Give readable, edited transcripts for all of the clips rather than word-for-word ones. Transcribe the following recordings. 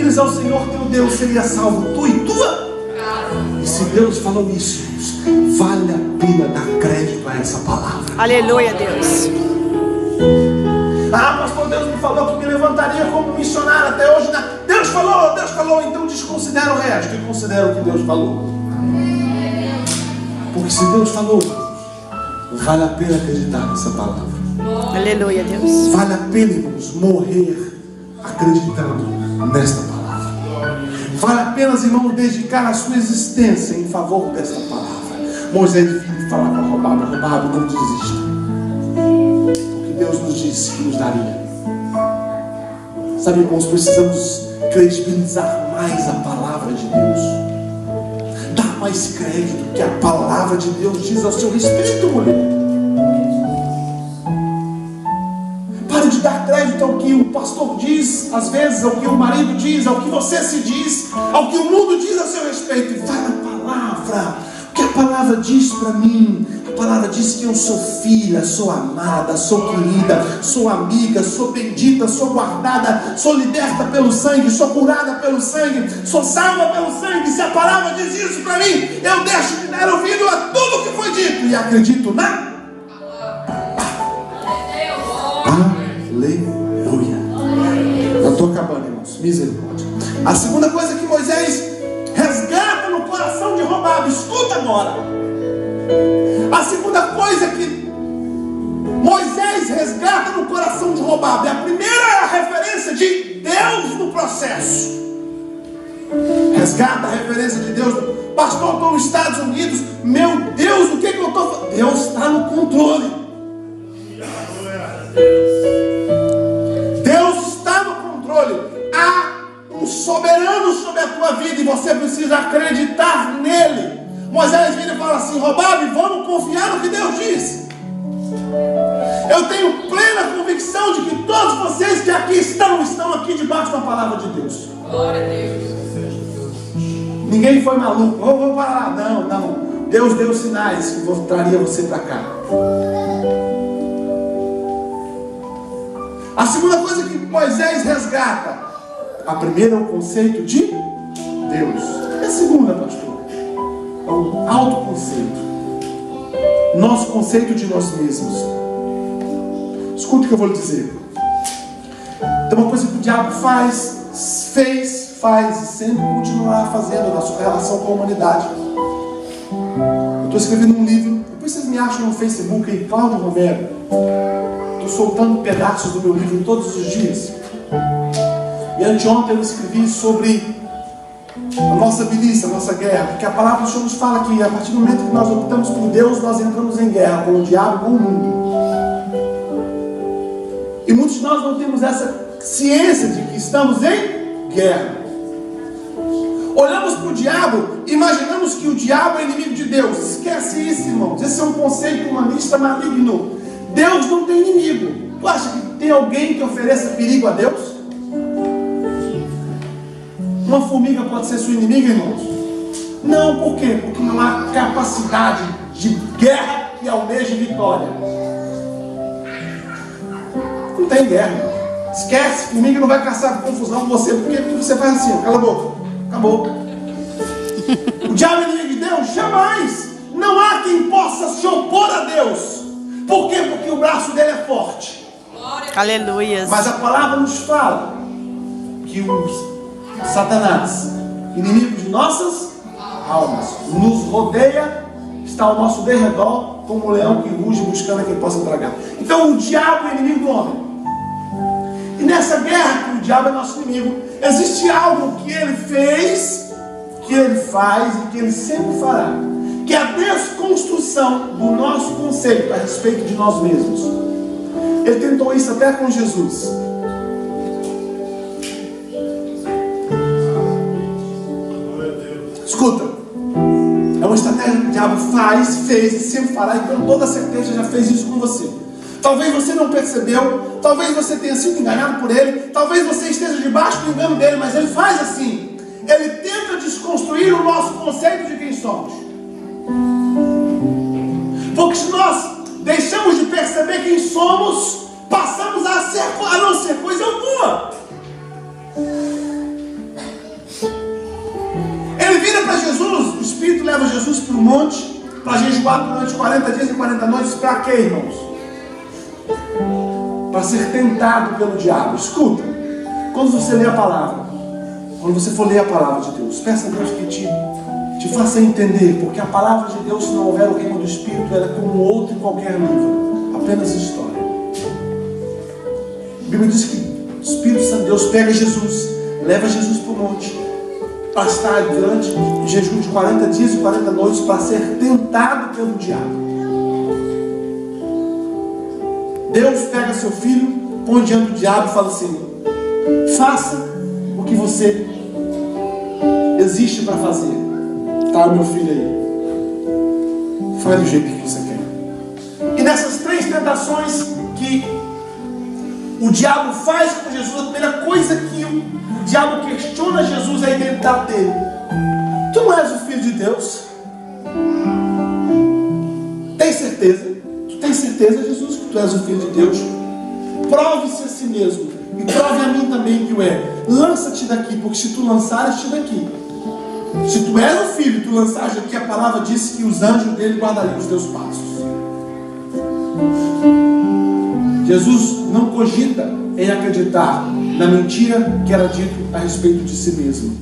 servires ao Senhor teu Deus, seria salvo tu e tua. E se Deus falou isso, vale a pena dar crédito a essa palavra. Aleluia, Deus. Ah, pastor, Deus me falou que me levantaria como missionário. Até hoje, né? Deus falou, então desconsidera o resto e considera o que Deus falou. Porque se Deus falou, vale a pena acreditar nessa palavra. Aleluia, Deus. Vale a pena, irmãos, morrer acreditando nesta palavra. Vale a pena, irmãos, dedicar a sua existência em favor desta palavra. Moisés devia falar para Robabe, não desista. Porque Deus nos disse que nos daria. Sabe, irmãos, precisamos credibilizar mais a palavra de Deus. Dar mais crédito que a palavra de Deus diz ao seu respeito, mulher. Pare de dar crédito ao que o pastor diz, às vezes, ao que o marido diz, ao que você se diz, ao que o mundo diz a seu respeito. E vai na palavra. O que a palavra diz para mim? A palavra diz que eu sou filha, sou amada, sou querida, sou amiga, sou bendita, sou guardada, sou liberta pelo sangue, sou curada pelo sangue, sou salva pelo sangue. Se a palavra diz isso para mim, eu deixo de dar ouvido a tudo que foi dito e acredito na aleluia. Eu estou acabando, irmãos. Misericórdia. A segunda coisa que Moisés resgata no coração de Robabe, escuta agora. A segunda coisa que Moisés resgata no coração de Robabe, a primeira é a referência de Deus no processo. Resgata a referência de Deus. Pastor, estou nos Estados Unidos. Meu Deus, o que eu estou fazendo? Deus está no controle. Deus está no controle. Há um soberano sobre a tua vida e você precisa acreditar nele. Moisés vira e fala assim: Robabe, vamos confiar no que Deus disse. Eu tenho plena convicção de que todos vocês que aqui estão aqui debaixo da palavra de Deus. Glória a Deus. Ninguém foi maluco. Vou parar. Não. Deus deu sinais que traria você para cá. A segunda coisa que Moisés resgata. A primeira é o conceito de Deus. E a segunda, pastor? É o autoconceito. Nosso conceito de nós mesmos. Escuta o que eu vou lhe dizer. Tem uma coisa que o diabo fez e sempre continuará fazendo na sua relação com a humanidade. Eu estou escrevendo um livro. Depois vocês me acham no Facebook aí, Cláudio Romero. Estou soltando pedaços do meu livro todos os dias. E anteontem eu escrevi sobre a nossa milícia, a nossa guerra. Porque a palavra do Senhor nos fala que a partir do momento que nós optamos por Deus, nós entramos em guerra com o diabo e com o mundo. E muitos de nós não temos essa ciência de que estamos em guerra. Olhamos para o diabo, imaginamos que o diabo é inimigo de Deus. Esquece isso, irmãos. Esse é um conceito humanista maligno. Deus não tem inimigo. Tu acha que tem alguém que ofereça perigo a Deus? Uma formiga pode ser sua inimiga, irmãos? Não, por quê? Porque não há capacidade de guerra que almeja vitória. Não tem guerra. Esquece, formiga não vai caçar confusão com você, porque você faz assim, cala a boca. Acabou. O diabo é inimigo de Deus? Jamais. Não há quem possa se opor a Deus. Por quê? Porque o braço dele é forte. Aleluia. Mas a palavra nos fala que o Satanás, inimigo de nossas almas, nos rodeia, está ao nosso derredor, como um leão que ruge buscando a quem possa tragar. Então o diabo é inimigo do homem. E nessa guerra que o diabo é nosso inimigo, existe algo que ele fez, que ele faz e que ele sempre fará, que é a desconstrução do nosso conceito a respeito de nós mesmos. Ele tentou isso até com Jesus. Escuta, é uma estratégia que o diabo fez e sempre fará, e com toda certeza já fez isso com você. Talvez você não percebeu, talvez você tenha sido enganado por ele, talvez você esteja debaixo do engano dele, mas ele faz assim. Ele tenta desconstruir o nosso conceito de quem somos. Porque se nós deixamos de perceber quem somos, passamos a não ser coisa alguma. leva Jesus, o Espírito leva Jesus para o monte, para jejuar durante 40 dias e 40 noites. Para quê, irmãos? Para ser tentado pelo diabo. Escuta, quando você lê a palavra, quando você for ler a palavra de Deus, peça a Deus que te faça entender, porque a palavra de Deus, se não houver o rema do Espírito, ela é como outro em qualquer livro, apenas história. A Bíblia diz que o Espírito Santo de Deus pega Jesus, leva Jesus para o monte, para estar durante o jejum de 40 dias e 40 noites, para ser tentado pelo diabo. Deus pega seu filho, põe diante do diabo e fala assim: faça o que você existe para fazer. Tá, meu filho aí, faz do jeito que você quer. E nessas 3 tentações que o diabo faz com Jesus, a primeira coisa que o diabo questiona Jesus é a identidade dele. Tu não és o filho de Deus? Tem certeza? Tu tens certeza, Jesus, que tu és o filho de Deus? Prove-se a si mesmo e prove a mim também que o é. Lança-te daqui, porque se tu lançares-te daqui, se tu és o filho, tu lançares daqui, a palavra disse que os anjos dele guardariam os teus passos. Jesus não cogita em acreditar na mentira que era dito a respeito de si mesmo.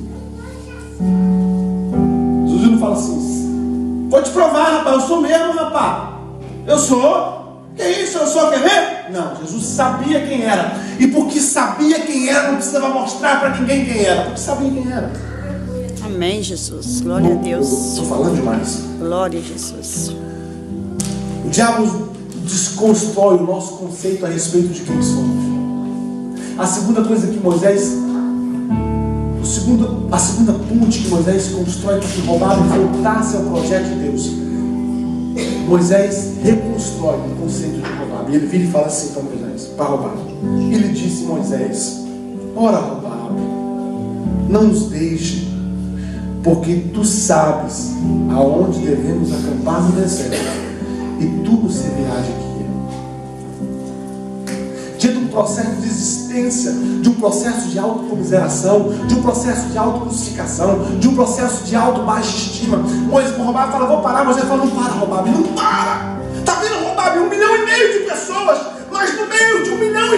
Jesus não fala assim: vou te provar, rapaz, eu sou mesmo, rapaz. Eu sou. Que isso, eu sou, quer ver? Não, Jesus sabia quem era. E porque sabia quem era, não precisava mostrar para ninguém quem era, porque sabia quem era. Amém, Jesus. Glória a Deus. Estou falando demais. Glória a Jesus. O diabo desconstrói o nosso conceito a respeito de quem somos. A segunda coisa que Moisés, a segunda ponte que Moisés constrói para que roubado voltasse ao projeto de Deus, Moisés reconstrói o conceito de roubado. E ele vira e fala assim para Moisés, para roubado. Ele disse: Moisés, ora roubado, não nos deixe, porque tu sabes aonde devemos acampar no deserto, e tu nos servirás de guia. Diante de um processo de existência, de um processo de autocomiseração, de um processo de autocrucificação, de um processo de auto-baixa estima, Moisés roubava, fala: vou parar. Moisés fala: não para, roubado, não para. Está vendo, roubado? 1,5 milhão de pessoas, mas no meio de 1,5 milhão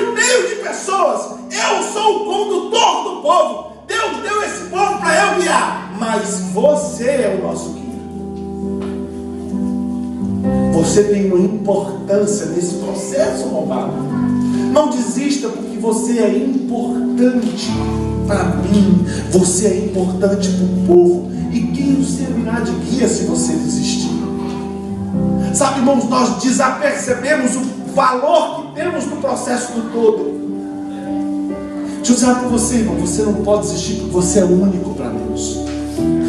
de pessoas, eu sou o condutor do povo. Deus deu esse povo para eu guiar, mas você é o nosso guia. Você tem uma importância nesse processo, roubado. Não desista, porque você é importante para mim, você é importante para o povo. E quem nos servirá de guia se você desistir? Sabe, irmãos, nós desapercebemos o valor que temos no processo do todo. Deixa eu dizer para você, irmão, você não pode desistir, porque você é único para Deus.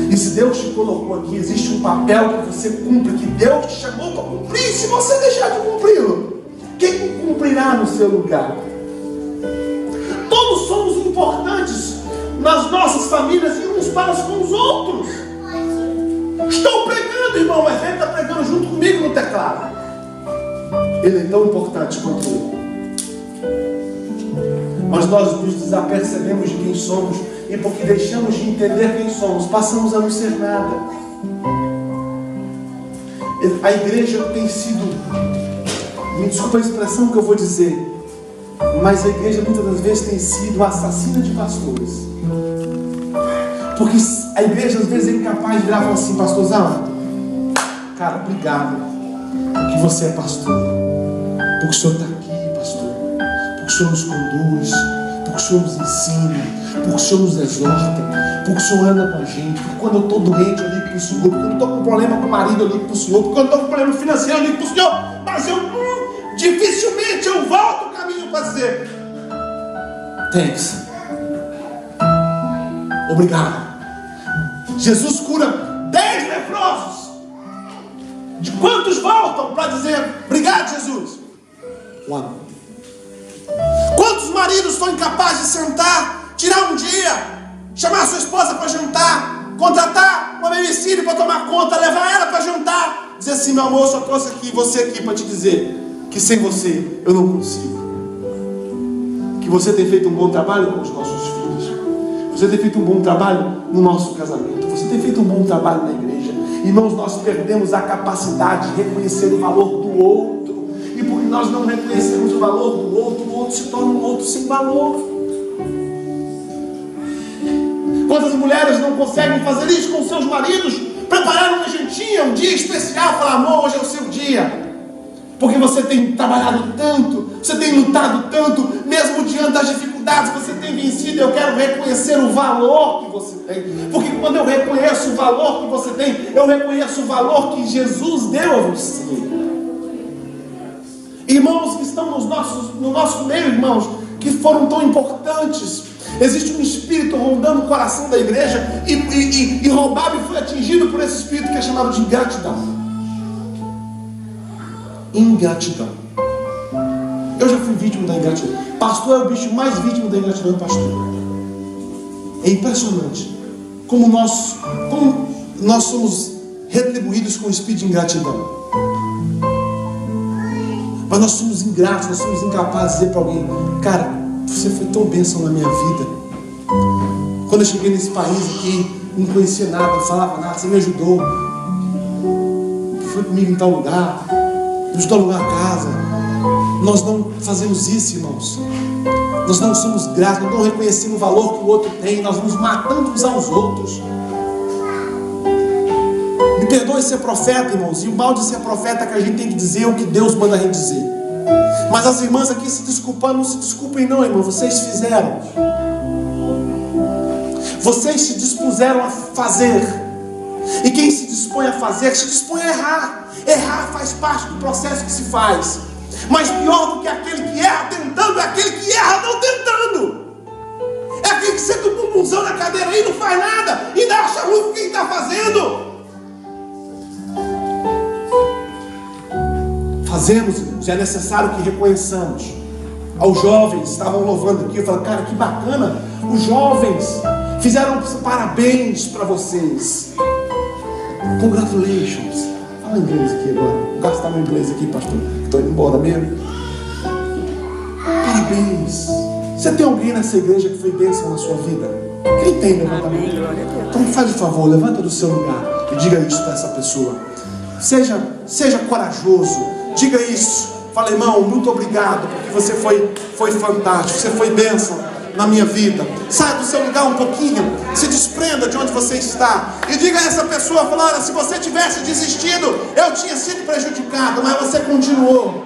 E se Deus te colocou aqui, existe um papel que você cumpre, que Deus te chamou para cumprir. Se você deixar de cumpri-lo, quem cumprirá no seu lugar? Todos somos importantes nas nossas famílias e uns para com os outros. Estou pregando, irmão, mas ele está pregando junto comigo no teclado. Ele é tão importante quanto eu. Mas nós nos desapercebemos de quem somos, e porque deixamos de entender quem somos, passamos a não ser nada. A igreja tem sido, me desculpa a expressão que eu vou dizer, mas a igreja muitas das vezes tem sido assassina de pastores. Porque a igreja às vezes é incapaz de virar e falar assim: pastorzão, cara, obrigado, porque você é pastor, porque o senhor está aqui, pastor, porque o senhor nos conduz, porque o senhor nos ensina, porque o senhor nos exorta, porque o senhor anda com a gente, porque quando eu estou doente eu ligo para o senhor, porque quando eu estou com problema com o marido eu ligo para o senhor, porque quando eu estou com problema financeiro eu ligo para o senhor, mas eu dificilmente eu volto o caminho para dizer thanks, obrigado. Jesus cura 10 leprosos. De quantos voltam para dizer obrigado, Jesus? One. Quantos maridos são incapazes de sentar, tirar um dia, chamar a sua esposa para jantar, contratar uma babysitter para tomar conta, levar ela para jantar, dizer assim: meu amor, eu só trouxe aqui você aqui para te dizer que sem você eu não consigo. Que você tem feito um bom trabalho com os nossos filhos. Você tem feito um bom trabalho no nosso casamento. Você tem feito um bom trabalho na igreja. Irmãos, nós perdemos a capacidade de reconhecer o valor do outro. E porque nós não reconhecemos o valor do outro, o outro se torna um outro sem valor. Quantas mulheres não conseguem fazer isso com seus maridos? Preparar uma jantinha, um dia especial, falar: amor, hoje é o seu dia. Porque você tem trabalhado tanto, você tem lutado tanto, mesmo diante das dificuldades, você tem vencido. Eu quero reconhecer o valor que você tem. Porque quando eu reconheço o valor que você tem, eu reconheço o valor que Jesus deu a você. Irmãos que estão no nosso meio, irmãos, que foram tão importantes. Existe um espírito rondando o coração da igreja, e Robabe foi atingido por esse espírito que é chamado de ingratidão. Ingratidão. Eu já fui vítima da ingratidão. Pastor é o bicho mais vítima da ingratidão, pastor. É impressionante como nós somos retribuídos com o espírito de ingratidão. Mas nós somos ingratos, nós somos incapazes de dizer para alguém: cara, você foi tão bênção na minha vida. Quando eu cheguei nesse país aqui, não conhecia nada, não falava nada, você me ajudou. Foi comigo em tal lugar, me ajudou a alugar a casa. Nós não fazemos isso, irmãos. Nós não somos gratos, nós não reconhecemos o valor que o outro tem. Nós nos matamos uns aos outros. Me perdoe ser profeta, irmãos. E o mal de ser profeta é que a gente tem que dizer o que Deus manda a gente dizer. Mas as irmãs aqui se desculpando, não se desculpem não, irmão. Vocês fizeram. Vocês se dispuseram a fazer. E quem se dispõe a fazer, se dispõe a errar. Errar faz parte do processo que se faz. Mas pior do que aquele que erra tentando, é aquele que erra não tentando. É aquele que senta o bumbumzão na cadeira e não faz nada, e ainda acha ruim quem está fazendo. Fazemos, irmãos, é necessário que reconheçamos. Aos jovens, estavam louvando aqui, eu falei: cara, que bacana. Os jovens fizeram parabéns para vocês. Congratulations. Fala inglês aqui agora. Vou gastar meu inglês aqui, pastor. Estou indo embora mesmo. Parabéns. Você tem alguém nessa igreja que foi bênção na sua vida? Quem tem? Levanta a mão. Então faz o favor, levanta do seu lugar e diga isso para essa pessoa. Seja corajoso. Diga isso. Fala: irmão, muito obrigado, porque você foi fantástico. Você foi bênção na minha vida. Saia do seu lugar um pouquinho, se desprenda de onde você está e diga a essa pessoa: fala, olha, se você tivesse desistido, eu tinha sido prejudicado, mas você continuou.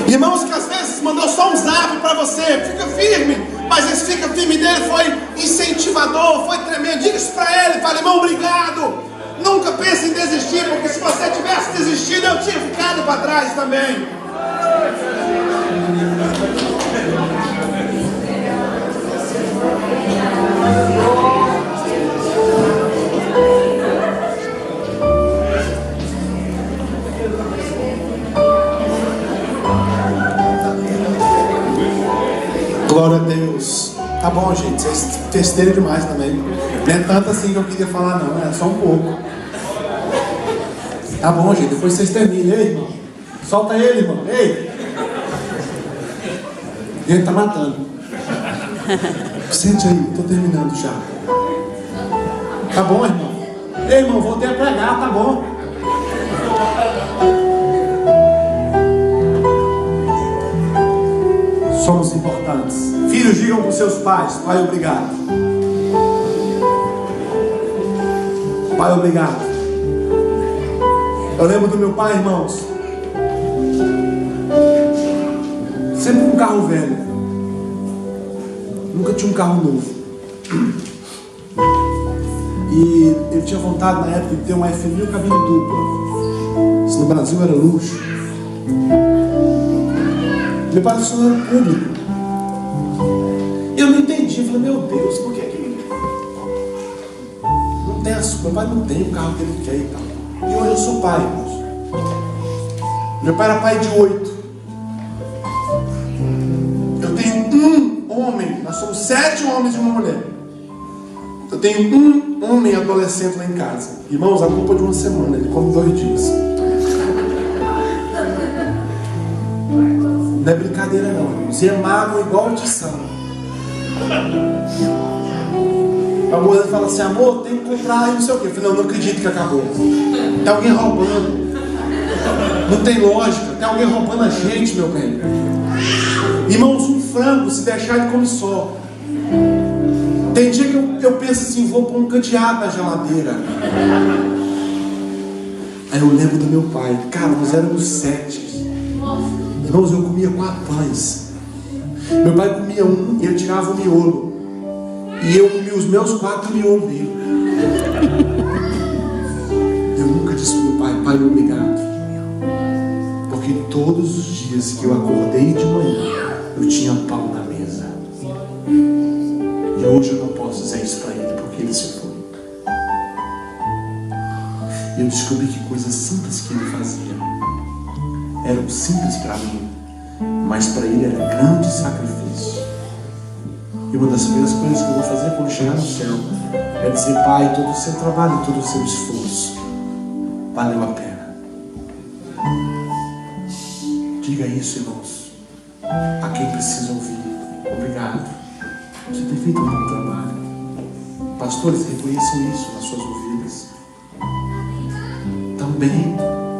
Irmãos que às vezes mandou só um zap para você: fica firme. Mas esse fica firme dele foi incentivador, foi tremendo. Diga isso para ele, fala: irmão, obrigado. Nunca pense em desistir, porque se você tivesse desistido, eu tinha ficado para trás também. Glória a Deus. Tá bom, gente, vocês festeiram demais também. Não é tanto assim que eu queria falar, não, é só um pouco. Tá bom, gente, depois vocês terminam. Ei, irmão, solta ele, irmão. Ei, ele tá matando. Sente aí, tô terminando já. Tá bom, irmão? Ei, irmão, voltei a pregar, tá bom. Somos importantes. Filhos, digam para os seus pais: pai, obrigado. Pai, obrigado. Eu lembro do meu pai, irmãos, sempre com um carro velho. Nunca tinha um carro novo. E ele tinha vontade na época de ter uma F1000 cabine dupla. Isso no Brasil era luxo. Meu pai era funcionário público. Eu não entendi. Eu falei: meu Deus, por que não tem açúcar? Meu pai não tem o carro que ele quer e tal. E hoje eu sou pai, irmãos. Meu pai era pai de 8. Eu tenho um homem. Nós somos 7 homens e uma mulher. Eu tenho um homem adolescente lá em casa. Irmãos, a culpa de uma semana, ele come 2 dias. Não é brincadeira não, irmãos. E é magro igual o tição. A mulher fala assim, amor, tem que comprar aí não sei o quê. Eu falei, não acredito que acabou. Tem alguém roubando. Não tem lógica. Tem alguém roubando a gente, meu bem. Irmãos, um frango, se deixar, ele come só. Tem dia que eu penso assim, vou pôr um cadeado na geladeira. Aí eu lembro do meu pai. Cara, nós éramos 7. Irmãos, eu comia 4 pães. Meu pai comia um e ele tirava o miolo. E eu comia os meus 4 miolos dele. Eu nunca disse pro meu pai, pai, obrigado. Porque todos os dias que eu acordei de manhã, eu tinha pão na mesa. E hoje eu não posso dizer isso para ele, porque ele se foi. E eu descobri que coisas simples que ele fazia eram simples para mim, mas para ele era grande sacrifício. E uma das primeiras coisas que eu vou fazer quando chegar no céu é dizer, pai, todo o seu trabalho, todo o seu esforço valeu a pena. Diga isso, irmãos, a quem precisa ouvir. Obrigado. Você tem feito um bom trabalho. Pastores, reconheçam isso nas suas ouvidas. Também,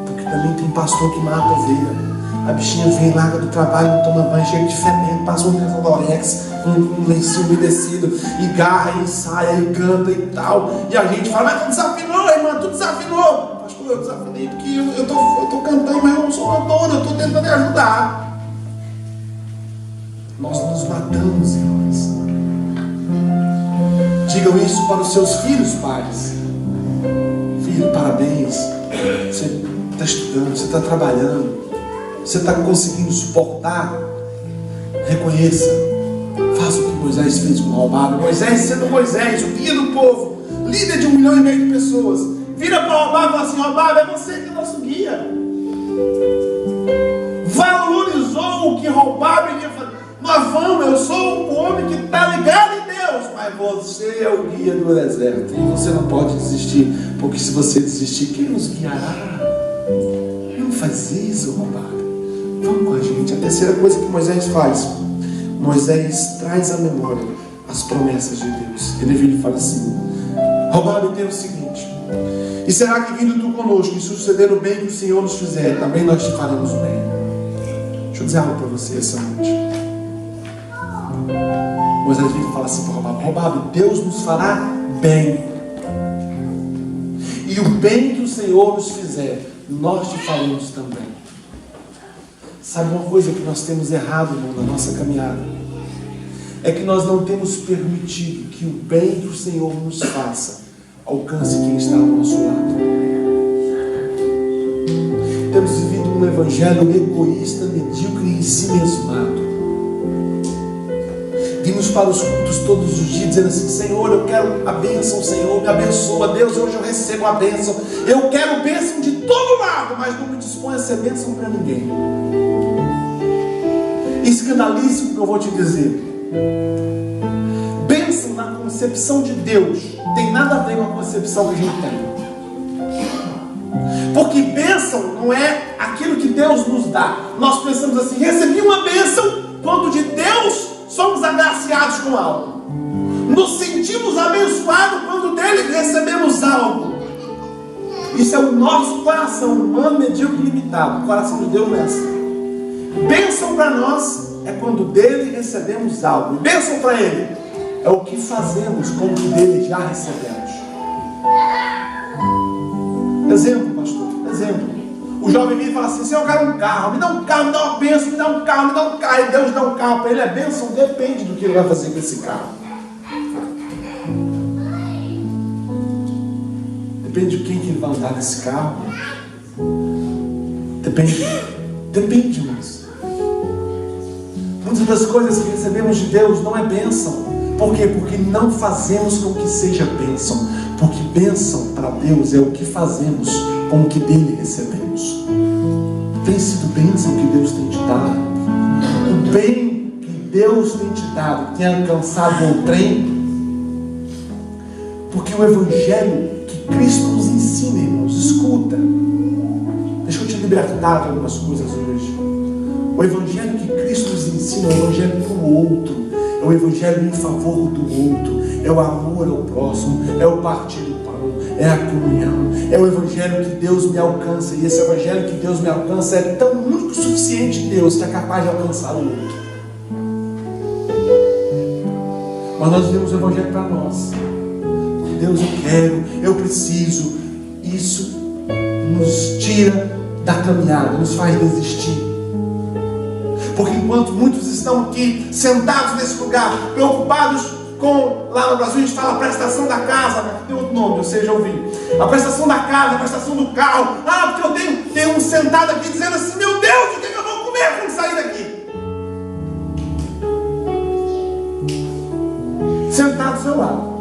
porque também tem pastor que mata a ovelha. A bichinha vem, larga do trabalho, toma banho, cheio de fermento, passa um Dorex, um lencinho umedecido, e garra, e ensaia, e canta e tal. E a gente fala, mas tu desafinou, irmã, tu desafinou. Pastor, eu desafinei porque eu tô cantando, mas eu não sou cantor, eu estou tentando ajudar. Nós nos matamos, irmãos. Digam isso para os seus filhos, pais. Filho, parabéns. Você está estudando, você está trabalhando. Você está conseguindo suportar? Reconheça. Faça o que Moisés fez com Robabe. Moisés sendo Moisés, o guia do povo, líder de 1,5 milhão de pessoas, vira para Robabe e fala assim, Robabe, é você que é nosso guia. Valorizou o que Robabe ia fazer. Nós vamos, eu sou o homem que está ligado em Deus, mas você é o guia do deserto. E você não pode desistir, porque se você desistir, quem nos guiará? Não faz isso, Robabe. Vamos com a gente. A terceira coisa que Moisés faz, Moisés traz à memória as promessas de Deus. Ele vira e fala assim, Robabe, tem o seguinte, e será que vindo tu conosco e suceder o bem que o Senhor nos fizer, também nós te faremos o bem? Deixa eu dizer algo para você essa noite. Moisés vira e fala assim para Robabe, Robabe, Deus nos fará bem, e o bem que o Senhor nos fizer, nós te faremos também. Sabe uma coisa que nós temos errado, irmão, na nossa caminhada? É que nós não temos permitido que o bem que o Senhor nos faça alcance quem está ao nosso lado. Temos vivido um evangelho egoísta, medíocre e em si mesmado. Vimos para os cultos todos os dias dizendo assim, Senhor, eu quero a bênção, Senhor, me abençoa, Deus, hoje eu recebo a bênção. Eu quero bênção de todo lado, mas não me disponho a ser bênção para ninguém. Escandalize o que eu vou te dizer. Bênção na concepção de Deus tem nada a ver com a concepção que a gente tem. Porque bênção não é aquilo que Deus nos dá. Nós pensamos assim, recebi uma bênção, quando de Deus somos agraciados com algo. Nos sentimos abençoados quando dele recebemos algo. Isso é o nosso coração humano, medíocre e limitado. O coração de Deus não é assim. Bênção para nós é quando dele recebemos algo. Bênção para ele é o que fazemos com o que dele já recebemos. Exemplo, pastor, exemplo. O jovem vem e fala assim, Senhor, eu quero um carro, me dá um carro, me dá uma bênção, me dá um carro, me dá um carro. E Deus dá um carro para ele, é bênção, depende do que ele vai fazer com esse carro. Depende de quem que ele vai andar nesse carro. Depende, irmãos. Muitas das coisas que recebemos de Deus não é bênção. Por quê? Porque não fazemos com que seja bênção. Porque bênção para Deus é o que fazemos com o que dele recebemos. Tem sido bênção que Deus tem te dado? O bem que Deus tem te dado tem alcançado o trem? Porque o evangelho que Cristo nos ensina, irmãos, escuta. Deixa eu te libertar de algumas coisas hoje. O evangelho que Cristo nos ensina é o evangelho para o outro. É o evangelho em favor do outro. É o amor ao próximo. É o partir do pão. É a comunhão. É o evangelho que Deus me alcança. E esse evangelho que Deus me alcança é tão único o suficiente em Deus que é capaz de alcançar o outro. Mas nós vivemos o evangelho para nós. Deus, eu quero, eu preciso. Isso nos tira da caminhada, nos faz desistir. Porque enquanto muitos estão aqui sentados nesse lugar, preocupados com, lá no Brasil a gente fala a prestação da casa, mas tem outro nome, você já ouviu. A prestação da casa, a prestação do carro. Ah, porque eu tenho um sentado aqui dizendo assim, meu Deus, o que eu vou comer quando sair daqui? Sentado do seu lado.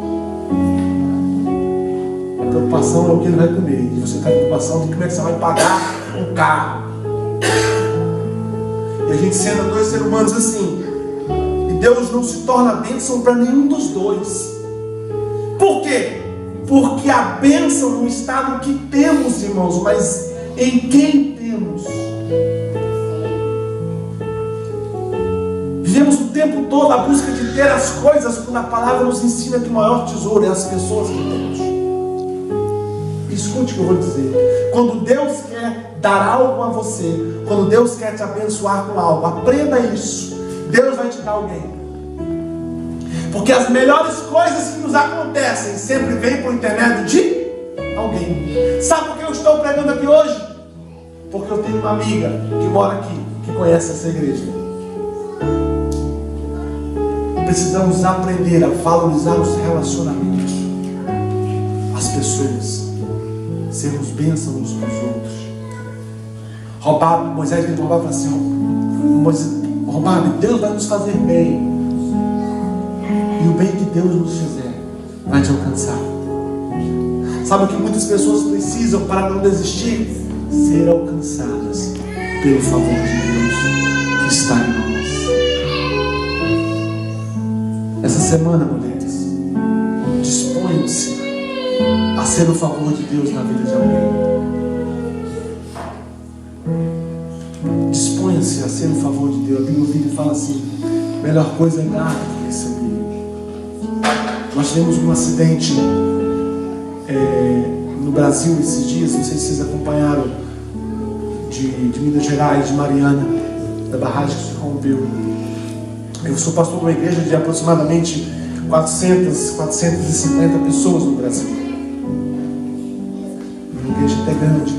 A preocupação é o que ele vai comer. E você está com preocupação de como é que você vai pagar um carro. E a gente sendo dois seres humanos assim. E Deus não se torna bênção para nenhum dos dois. Por quê? Porque a bênção não está no que temos, irmãos, mas em quem temos. Vivemos o tempo todo a busca de ter as coisas, quando a palavra nos ensina que o maior tesouro é as pessoas que temos. Escute o que eu vou dizer. Quando Deus quer dar algo a você, quando Deus quer te abençoar com algo, aprenda isso. Deus vai te dar alguém. Porque as melhores coisas que nos acontecem sempre vêm por intermédio de alguém. Sabe por que eu estou pregando aqui hoje? Porque eu tenho uma amiga que mora aqui, que conhece essa igreja. Precisamos aprender a valorizar os relacionamentos, as pessoas, sermos bênçãos uns para os outros. Moisés veio roubar e falou assim: roubar, Deus vai nos fazer bem, e o bem que Deus nos fizer vai te alcançar. Sabe o que muitas pessoas precisam para não desistir? Ser alcançadas pelo favor de Deus que está em nós. Essa semana, mulheres, disponham-se a ser o favor de Deus na vida de alguém. Disponha-se a ser o favor de Deus. A Bíblia fala assim: melhor coisa é dar do que receber. Nós tivemos um acidente no Brasil esses dias, não sei se vocês acompanharam, de Minas Gerais, de Mariana, da barragem que se rompeu. Eu sou pastor de uma igreja de aproximadamente 450 pessoas no Brasil. Uma igreja até grande.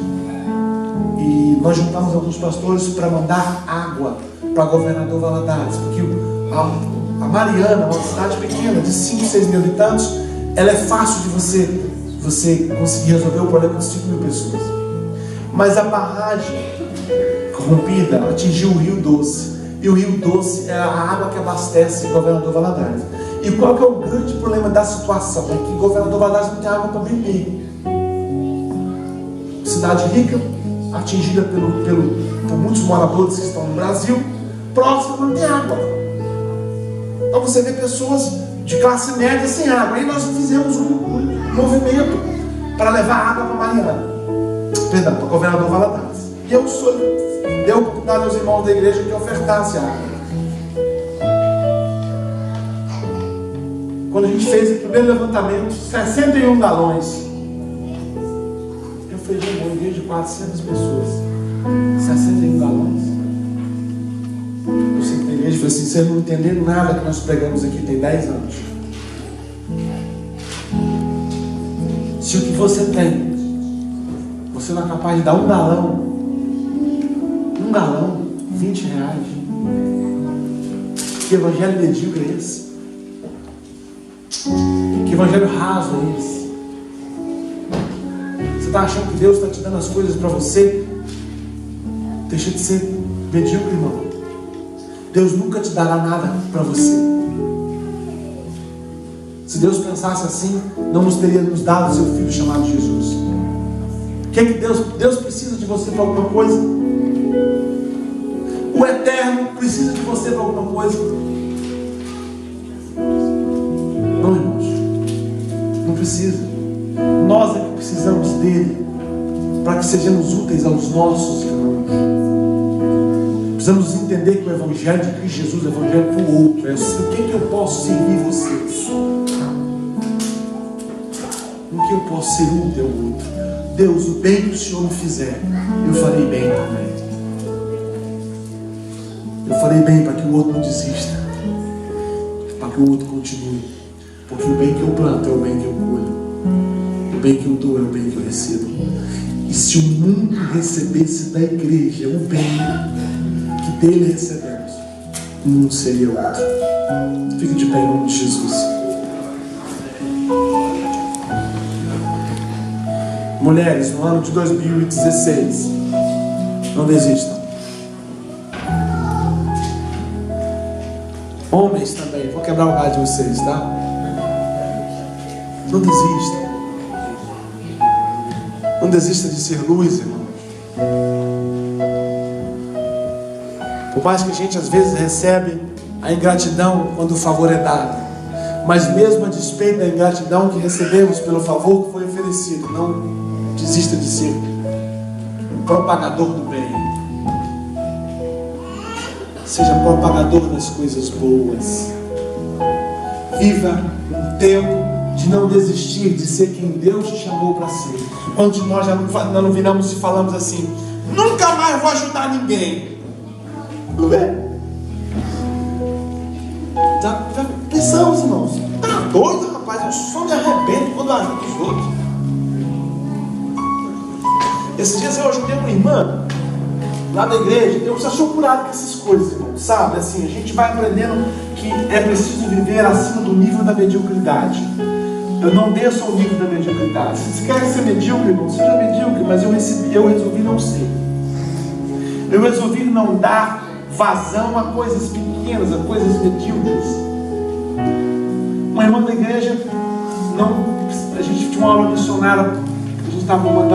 E nós juntamos alguns pastores para mandar água para Governador Valadares. Porque a Mariana, uma cidade pequena de 5, 6 mil habitantes, ela é fácil de você conseguir resolver o problema de 5 mil pessoas. Mas a barragem rompida atingiu o Rio Doce. E o Rio Doce é a água que abastece Governador Valadares. E qual que é o grande problema da situação? É que Governador Valadares não tem água para beber. Cidade rica, atingida por muitos moradores que estão no Brasil, próximo não tem água. Então você vê pessoas de classe média sem água. Aí nós fizemos um movimento para levar água para Mariana. Perdão, para Governador Valadares. E eu dei a oportunidade aos irmãos da igreja que ofertassem água. Quando a gente fez o primeiro levantamento, 61 galões. Eu falei, uma igreja de 400 pessoas, 61 galões. Eu sempre na igreja falei assim: vocês não entenderam nada que nós pregamos aqui tem 10 anos. Se o que você tem, você não é capaz de dar um galão, 20 reais. Que evangelho medíocre é esse? Que evangelho raso é esse? Você está achando que Deus está te dando as coisas para você? Deixa de ser medíocre, irmão. Deus nunca te dará nada para você. Se Deus pensasse assim, não nos teria nos dado o seu filho chamado Jesus. O que é que Deus precisa de você para alguma coisa? O Eterno precisa de você para alguma coisa? Não, irmãos. Não precisa. Nós é que precisamos dele para que sejamos úteis aos nossos irmãos. Precisamos entender que o Evangelho de Cristo Jesus é o Evangelho para o outro. É o que eu posso servir vocês? O que eu posso ser útil ao outro? Deus, o bem que o Senhor me fizer, eu farei bem também. Eu farei bem para que o outro não desista, para que o outro continue. Porque o bem que eu planto é o bem que eu colho. O bem que eu dou é o bem que eu recebo. E se o mundo recebesse da igreja o bem que dele recebemos, o mundo seria outro. Fique de pé em nome de Jesus. Mulheres, no ano de 2016, não desistam. Homens também, vou quebrar o galho de vocês, tá? Não desistam. Não desista de ser luz, irmãos. Por mais que a gente às vezes recebe a ingratidão quando o favor é dado, mas mesmo a despeito da ingratidão que recebemos pelo favor que foi oferecido, não desista de ser propagador do bem. Seja propagador das coisas boas. Viva um tempo de não desistir de ser quem Deus te chamou para ser. Quando nós já não viramos e falamos assim: nunca mais vou ajudar ninguém. Não é? Já pensamos, irmãos. Tá doido, rapaz? Eu só me arrependo quando eu ajudo os outros. Esses dias eu ajudei uma irmã lá da igreja. Eu já sou curado com essas coisas, irmão, sabe? Assim, a gente vai aprendendo que é preciso viver acima do nível da mediocridade. Eu não desço ao nível da mediocridade. Se você quer ser medíocre, irmão, seja medíocre, mas eu resolvi não ser. Eu resolvi não dar vazão a coisas pequenas, a coisas medíocres. Uma irmã da igreja, a gente tinha uma aula missionária, a gente estava mandando